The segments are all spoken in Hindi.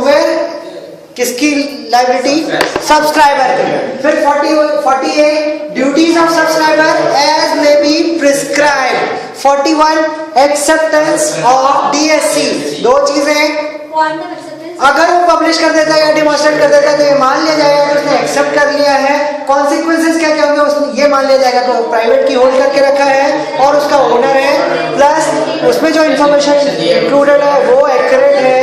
वेयर किसकी लाइबिलिटी? सब्सक्राइबर की। फिर 48 duties of subscriber as may be prescribe. 41 acceptance of DSC. दो चीजें, अगर वो पब्लिश कर देता है या डिमॉन्स्ट्रेट कर देता है तो ये मान लिया जाएगा कि उसने एक्सेप्ट कर लिया है। कॉन्सिक्वेंसेस क्या क्या होंगे उसने ये मान लिया जाएगा कि वो प्राइवेट की होल्ड करके रखा है और उसका ओनर है, प्लस उसमें जो इंफॉर्मेशन इंक्लूडेड है वो एक्यूरेट है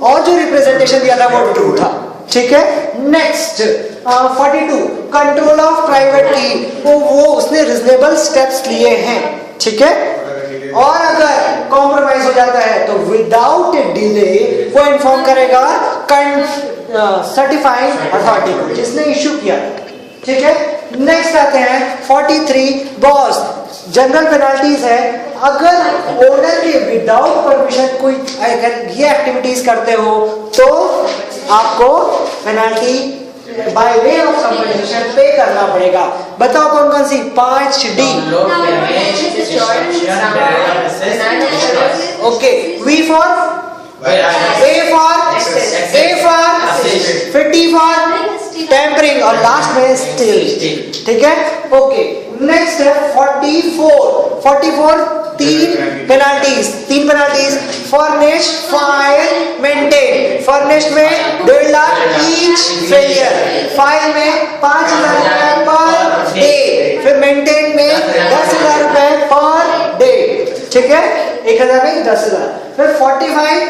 और जो रिप्रेजेंटेशन दिया था वो ट्रू था। ठीक है। नेक्स्ट 42 कंट्रोल ऑफ प्राइवेट की। वो उसने रिजनेबल स्टेप्स लिए हैं। ठीक है। और अगर कॉम्प्रोमाइज हो जाता है तो विदाउट डिले वो इन्फॉर्म करेगा सर्टिफाइंग अथॉरिटी को जिसने इश्यू किया। ठीक है। नेक्स्ट आते हैं 43 बॉस। जनरल पेनाल्टीज है, अगर ओनर के विदाउट परमिशन कोई अगर ये एक्टिविटीज करते हो तो आपको penalty by way of compensation pay करना पड़ेगा। बताओ कौन कौन सी? 5D। Okay. V for A for T for tampering और लास्ट में स्टिल। ठीक है। ओके। नेक्स्ट है 44 तीन penalties. Furnish, file, maintain. Furnish में 1.5 लाख ईच फेलियर, फाइल में 5,000 रुपए पर डे, फिर मेंटेन में 10,000 रुपए पर डे। ठीक है। 1,000 में 10,000। फिर 45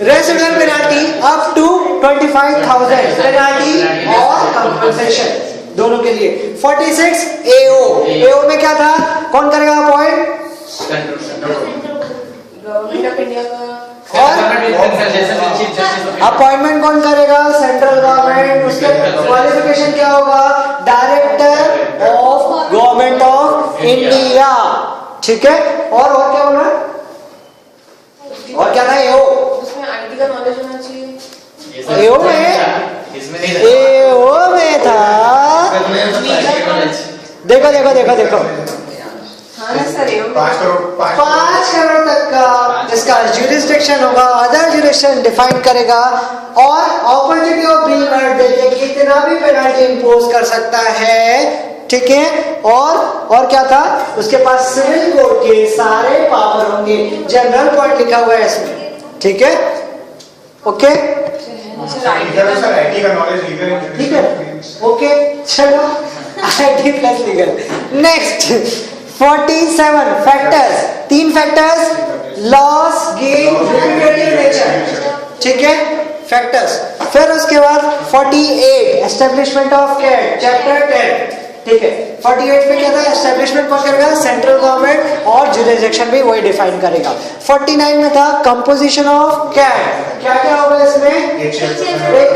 residual penalty up to 25,000 penalty और कंपनसेशन दोनों के लिए। 46 AO में क्या था? कौन करेगा अपॉइंट? गवर्नमेंट ऑफ इंडिया का। अपॉइंटमेंट कौन करेगा? Central government. उसके क्वालिफिकेशन क्या होगा? Director of government of India. ठीक है। और क्या बोला? और क्या था? AO। उसमें आईटी का नॉलेज होना चाहिए। AO में था। देखो हाँ ना सर, 5 करोड़ तक का इसका ज्यूरिसडिक्शन होगा। अदर ज्यूरिसडिक्शन डिफाइन करेगा और अपॉर्चुनिटी ऑफ बीइंग हर्ड देके कितना भी पेनल्टी इंपोज कर सकता है। ठीक है। और क्या था? उसके पास सिविल कोड के सारे पावर होंगे। जनरल पॉइंट लिखा हुआ है इसमें। ठीक है। ओके। आईटी का नॉलेज लीगल। ठीक है। ओके चलो IT plus legal. Next 47 factors. 3 factors, loss, gain, repetitive nature. ठीक है। फैक्टर्स। फिर उसके बाद 48 एस्टेब्लिशमेंट ऑफ कैट, चैप्टर 10। ठीक है। 48 में क्या था? एस्टेब्लिशमेंट कौन करेगा? सेंट्रल गवर्नमेंट और जुरिसडिक्शन भी वही डिफाइन करेगा। 49 में था कंपोजिशन ऑफ कैट। क्या क्या होगा इसमें? एक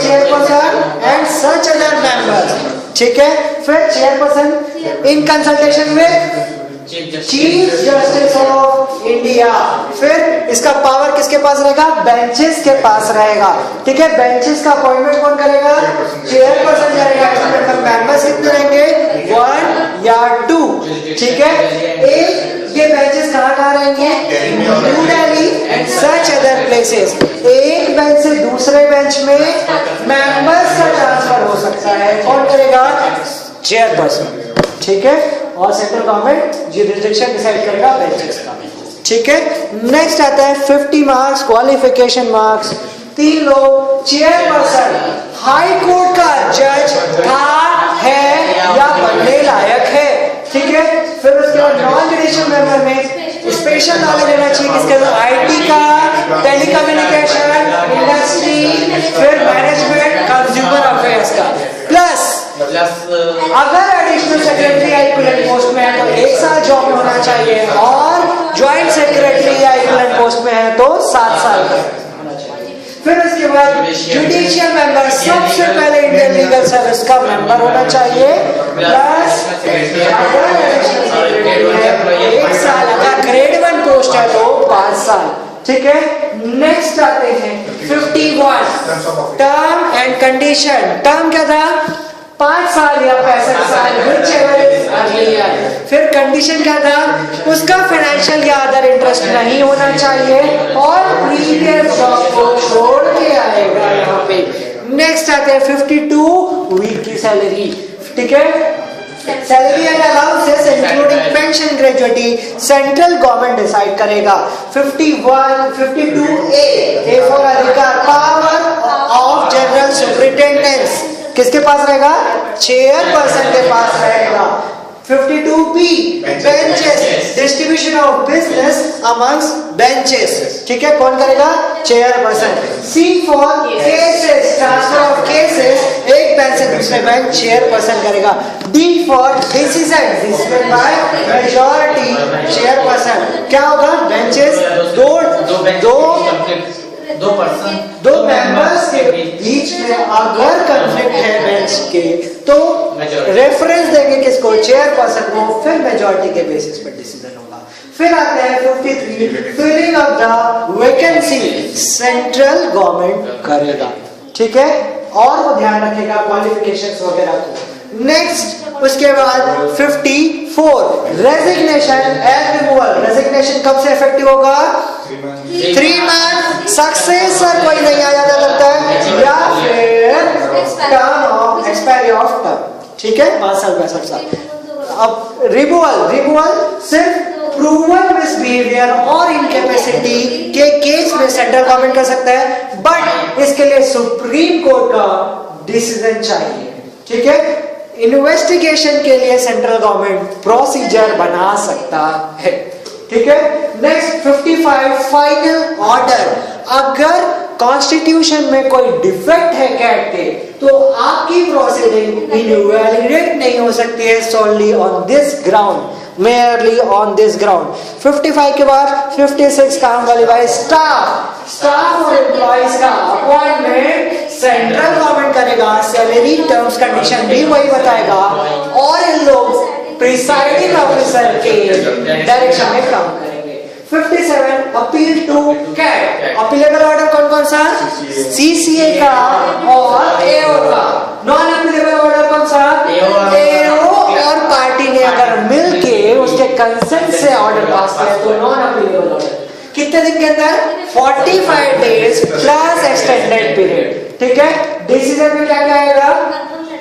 chairperson and such other members. ठीक है। फिर चेयरपर्सन इन कंसल्टेशन में चीफ जस्टिस ऑफ इंडिया। फिर इसका पावर किसके पास रहेगा? बेंचेस के पास रहेगा। ठीक है। बेंचेस का अपॉइंटमेंट कौन करेगा? चेयरपर्सन करेगा। इसमें मेंबर्स कितने रहेंगे? 1 या 2। ठीक है। ये बेंचेस कहाँ रहेंगे? New Delhi and such other places. एक बेंच से दूसरे बेंच में मेंबर्स का ट्रांसफर हो सकता है। कौन करेगा? चेयरपर्सन। ठीक है। और सेंट्रल गवर्नमेंट ज्यूरिसडिक्शन डिसाइड करेगा बेंचेस का। ठीक है। नेक्स्ट आता है 50 मार्क्स क्वालिफिकेशन मार्क्स। 3 लोग, चेयरपर्सन हाई कोर्ट का जज था, है या बनने लायक है। ठीक है। फिर उसके बाद नॉन जुडिशियल मेंबर में स्पेशल नॉलेज होना चाहिए किसके? आईटी का, टेलीकम्युनिकेशन, इंडस्ट्री, फिर मैनेजमेंट, कंज्यूमर अफेयर्स का। प्लस अगर एडिशनल सेक्रेटरी या इक्विवेलेंट पोस्ट में है तो 1 साल जॉब में होना चाहिए और ज्वाइंट सेक्रेटरी या इक्विवेलेंट पोस्ट में है तो 7 साल का होना चाहिए। फिर उसके बाद जुडिशियल मेंबर सबसे पहले इंडियन लीगल सर्विस का मेंबर होना चाहिए। प्लस अगर एडिशनल सेक्रेटरी है 1 साल, अगर ग्रेड 1 पोस्ट है तो 5 साल। ठीक है। नेक्स्ट आते हैं 51 टर्म एंड कंडीशन। टर्म क्या था? 5 साल या 65 साल, whichever is earlier। फिर कंडीशन क्या था, उसका फाइनेंशियल या अदर इंटरेस्ट नहीं होना चाहिए और प्रीवियस जॉब को छोड़ के आएगा यहाँ पे। नेक्स्ट आते हैं 52 वीक की सैलरी, ठीक है। Salary and allowances including pension, gratuity central government decide करेगा। 52A फॉर अधिकार, पावर ऑफ जनरल सुपरिटेंडेंस किसके पास रहेगा, चेयरपर्सन के पास रहेगा। 52B benches, distribution of business amongst benches, ठीक है, कौन करेगा, chairperson. C for cases, transfer of cases एक बेंच से दूसरे बेंच, चेयरपर्सन करेगा। D for decision, decision by majority, chairperson. क्या होगा, बेंचेस दो मेंबर्स के बीच में अगर कॉन्फ्लिक्ट है बेंच के तो रेफरेंस देंगे किसको, चेयरपर्सन को, फिर मेजॉरिटी के बेसिस पर डिसीजन होगा। फिर आते हैं 53 filling of the vacancy, central government करेगा, ठीक है, और वो ध्यान रखेगा क्वालिफिकेशंस वगैरह को। नेक्स्ट उसके बाद 54 रेजिग्नेशन एंड रिमूवल, रेजिग्नेशन कब से इफेक्टिव होगा, 3 मंथ सक्सेसर कोई नहीं आ जाता तब तक, या फिर term of expiry of term, ठीक है, 5 साल 65 साल। अब रिमूवल सिर्फ प्रूवन मिसबिहेवियर और इनकैपेसिटी के केस में सेंट्रल गवर्नमेंट कर सकता है, बट इसके लिए सुप्रीम कोर्ट का डिसीजन चाहिए, ठीक है। इन्वेस्टिगेशन के लिए सेंट्रल गवर्नमेंट प्रोसीजर बना सकता है, ठीक है। नेक्स्ट 55 फाइनल ऑर्डर, अगर कॉन्स्टिट्यूशन में कोई डिफेक्ट है कैट के तो आपकी प्रोसीडिंग इनवैलिडेट नहीं हो सकती है solely on this ground, merely on this ground. 55 के बाद 56 काम वाली बात, स्टाफ और एम्प्लॉइज का अपॉइंटमेंट सेंट्रल गवर्नमेंट करेगा, सैलरी टर्म्स कंडीशन भी वही बताएगा और इन लोग प्रिसाइडिंग ऑफिसर के डायरेक्शन में काम करेंगे। 57 appeal to CAT, appealable order कौन कौन सा, CCA का और AO का। नॉन अपीलेबल ऑर्डर कौन सा, AO और पार्टी ने अगर मिलके उसके कंसेंट से ऑर्डर पास किया तो नॉन अपीलेबल ऑर्डर। कितने दिन के अंदर, 45 डेज प्लस एक्सटेंडेड पीरियड, ठीक है। डिसीजन में क्या क्या आएगा,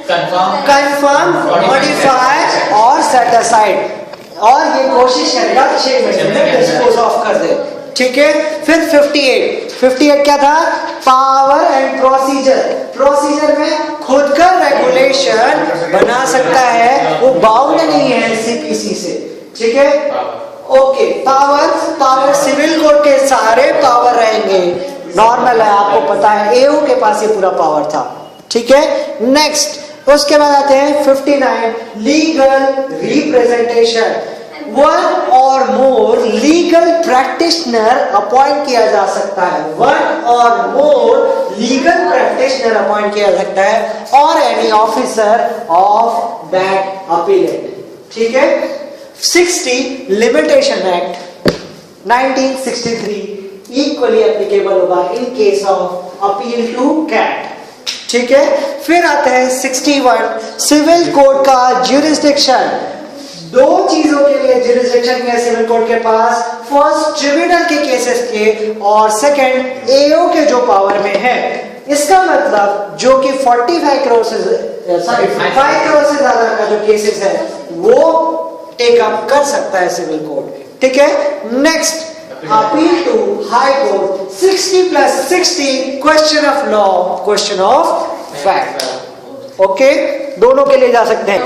कंफर्म, मॉडिफाई और सेट असाइड, और ये कोशिश करेगा 6 महीने में डिस्पोज ऑफ कर दे, ठीक है। फिर 58 क्या था, पावर एंड प्रोसीजर में खुद का रेगुलेशन बना सकता है, वो बाउंड नहीं है CPC से, ठीक है। ओके, पावर सिविल कोड के सारे पावर रहेंगे, नॉर्मल है, आपको पता है AO के पास ये पूरा पावर था, ठीक है। नेक्स्ट उसके बाद आते हैं 59 लीगल रिप्रेजेंटेशन, 1 और मोर लीगल प्रैक्टिशनर अपॉइंट किया जा सकता है, 1 और मोर लीगल प्रैक्टिशनर अपॉइंट किया जा सकता है, और any officer of that appellate, ठीक है। 60 लिमिटेशन एक्ट 1963 इक्वली एप्लीकेबल होगा in case of appeal to CAT, ठीक है। फिर आता है 61 सिविल कोड का ज्यूरिसडिक्शन, 2 चीजों के लिए ज्यूरिसडिक्शन है सिविल कोड के पास, फर्स्ट ट्रिब्यूनल के केसेस के और सेकंड AO के जो पावर में है। इसका मतलब जो कि 45 करोड़ से 5 करोड़ से ज्यादा का जो केसेस है वो टेक अप कर सकता है सिविल कोड, ठीक है। Next appeal to high court 60+60 question of law, question of fact, okay, दोनों के लिए जा सकते हैं।